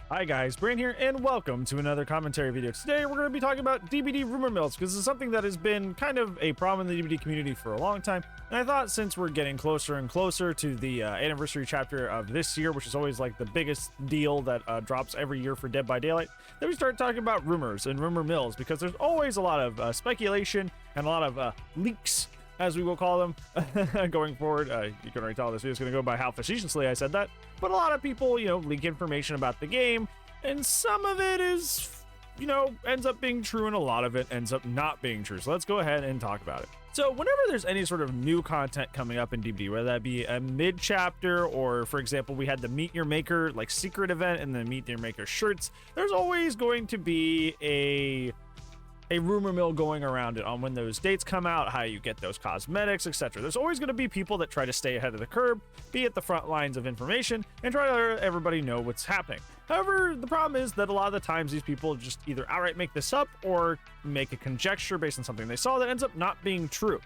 Hi guys, Brain here, and welcome to another commentary video. Today we're going to be talking about DBD rumor mills, because this is something that has been kind of a problem in the DBD community for a long time, and I thought since we're getting closer and closer to the anniversary chapter of this year, which is always like the biggest deal that drops every year for Dead by Daylight, that we start talking about rumors and rumor mills, because there's always a lot of speculation and a lot of leaks, as we will call them, going forward. You can already tell this video is going to go by how facetiously I said that, but a lot of people, leak information about the game, and some of it is, ends up being true, and a lot of it ends up not being true. So let's go ahead and talk about it. So whenever there's any sort of new content coming up in DBD, whether that be a mid-chapter, or for example, we had the Meet Your Maker like secret event and the Meet Your Maker shirts, there's always going to be a rumor mill going around it on when those dates come out, how you get those cosmetics, etc. There's always going to be people that try to stay ahead of the curve, be at the front lines of information, and try to let everybody know what's happening. However, the problem is that a lot of the times these people just either outright make this up or make a conjecture based on something they saw that ends up not being true.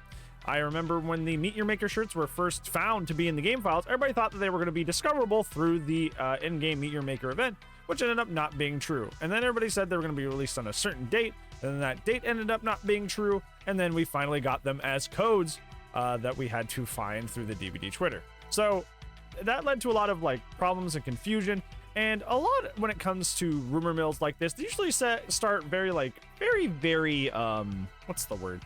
I remember when the Meet Your Maker shirts were first found to be in the game files, everybody thought that they were going to be discoverable through the in-game Meet Your Maker event, which ended up not being true. And then everybody said they were going to be released on a certain date, and then that date ended up not being true, and then we finally got them as codes that we had to find through the DBD Twitter. So that led to a lot of problems and confusion, and a lot when it comes to rumor mills like this, they usually start very what's the word?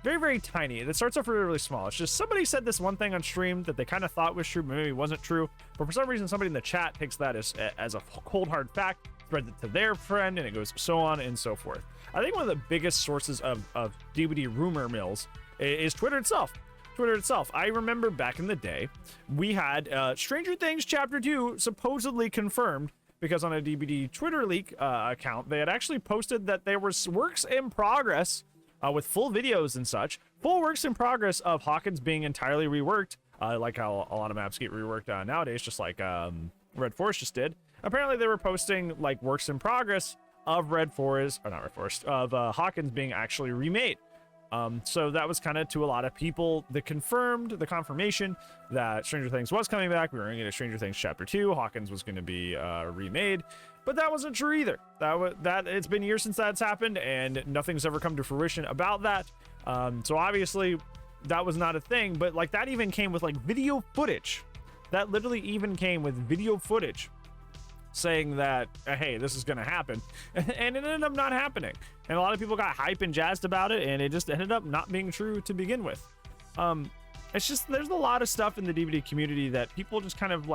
Very tiny. It starts off really small. It's just somebody said this one thing on stream that they kind of thought was true, but maybe wasn't true. But for some reason, somebody in the chat takes that as a cold hard fact, spreads it to their friend, and it goes so on and so forth. I think one of the biggest sources of DBD rumor mills is Twitter itself. I remember back in the day, we had Stranger Things Chapter 2 supposedly confirmed, because on a DBD Twitter leak account, they had actually posted that there was works in progress with full videos and such, full works in progress of Hawkins being entirely reworked, like how a lot of maps get reworked nowadays, just like Red Forest just did. Apparently they were posting works in progress of of Hawkins being actually remade. So that was kind of, to a lot of people, the confirmation that Stranger Things was coming back. We were going to get a Stranger Things Chapter 2. Hawkins was going to be remade, but that wasn't true either. That it's been years since that's happened, and nothing's ever come to fruition about that. So obviously that was not a thing, but that even came with video footage. That literally even came with video footage saying that, hey, this is going to happen, and it ended up not happening, and a lot of people got hype and jazzed about it, and it just ended up not being true to begin with. It's just, there's a lot of stuff in the DVD community that people just kind of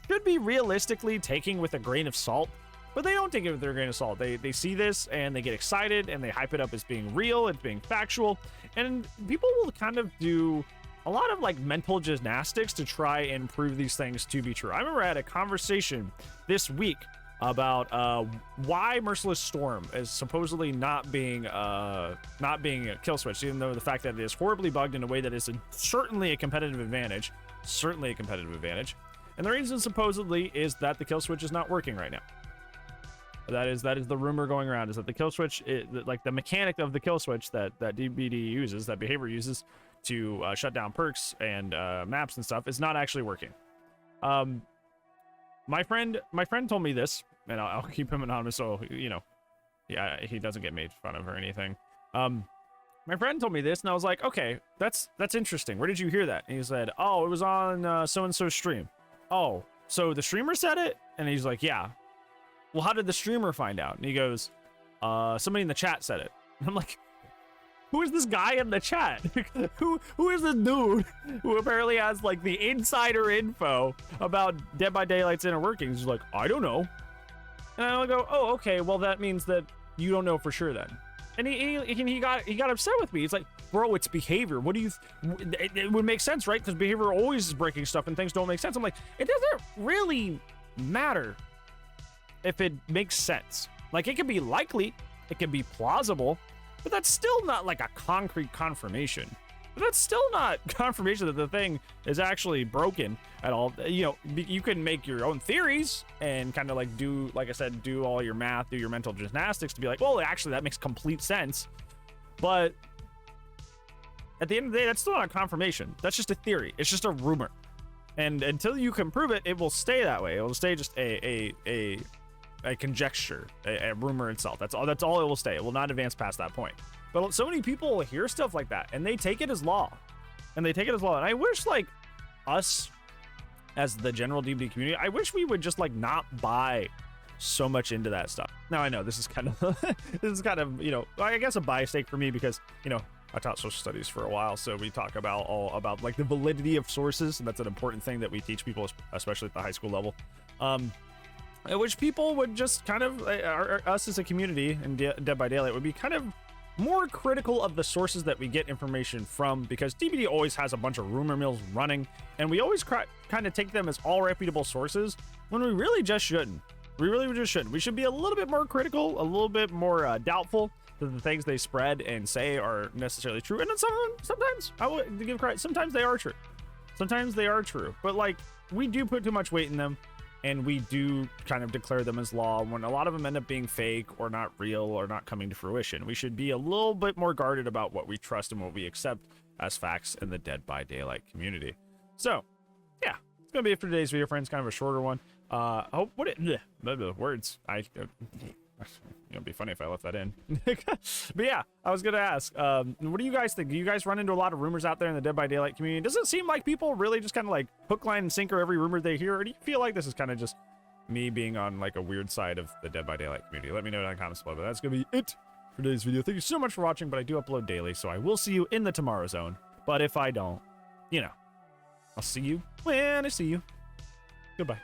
should be realistically taking with a grain of salt, but they don't take it with a grain of salt. They see this and they get excited and they hype it up as being real, it's being factual, and people will kind of do a lot of mental gymnastics to try and prove these things to be true. I remember I had a conversation this week about why Merciless Storm is supposedly not being a kill switch, even though the fact that it is horribly bugged in a way that is certainly a competitive advantage. And the reason supposedly is that the kill switch is not working right now. That is the rumor going around, is that the kill switch, the mechanic of the kill switch that DBD uses, that behavior uses to shut down perks and maps and stuff, is not actually working. My friend told me this, and I'll keep him anonymous, so yeah, he doesn't get made fun of or anything. My friend told me this, and I was like, okay, that's interesting. Where did you hear that? And he said, oh, it was on so and so stream. Oh, so the streamer said it? And he's like, yeah. Well, how did the streamer find out? And he goes, somebody in the chat said it. And I'm like, who is this guy in the chat? who is this dude who apparently has the insider info about Dead by Daylight's inner workings? He's like, I don't know. And I'll go, oh, okay, well that means that you don't know for sure then. And he got upset with me. He's like, bro, it's behavior. What do you? It would make sense, right? Because behavior always is breaking stuff and things don't make sense. I'm like, it doesn't really matter if it makes sense. It could be likely, it could be plausible, but that's still not a concrete confirmation. But that's still not confirmation that the thing is actually broken at all. You can make your own theories and kind of do, like I said, do all your math, do your mental gymnastics to be well, actually that makes complete sense. But at the end of the day, that's still not a confirmation. That's just a theory. It's just a rumor. And until you can prove it, it will stay that way. It will stay just a a conjecture, a rumor itself. That's all it will stay. It will not advance past that point. But so many people hear stuff like that and they take it as law. And I wish, like, us as the general DBD community, I wish we would just, like, not buy so much into that stuff. Now I know this is kind of you know, I guess a bias take for me because, you know, I taught social studies for a while, so we talk about all about like the validity of sources, and that's an important thing that we teach people, especially at the high school level. I wish people would just kind of, us as a community and Dead by Daylight would be kind of more critical of the sources that we get information from, because DBD always has a bunch of rumor mills running, and we always kind of take them as all reputable sources when we really just shouldn't. We really just shouldn't. We should be a little bit more critical, a little bit more doubtful that the things they spread and say are necessarily true. And then sometimes, I will give credit, sometimes they are true. Sometimes they are true. But, like, we do put too much weight in them, and we do kind of declare them as law when a lot of them end up being fake or not real or not coming to fruition. We should be a little bit more guarded about what we trust and what we accept as facts in the Dead by Daylight community. So, yeah, it's going to be it for today's video, friends. Kind of a shorter one. Words. It'd be funny if I left that in. But yeah, I was gonna ask, what do you guys think? Do you guys run into a lot of rumors out there in the Dead by Daylight community? Does it seem like people really just kind of like hook, line, and sinker every rumor they hear, or do you feel like this is kind of just me being on like a weird side of the Dead by Daylight community? Let me know in the comments below. But that's gonna be it for today's video. Thank you so much for watching, but I do upload daily, so I will see you in the tomorrow zone. But if I don't, you know, I'll see you when I see you. Goodbye.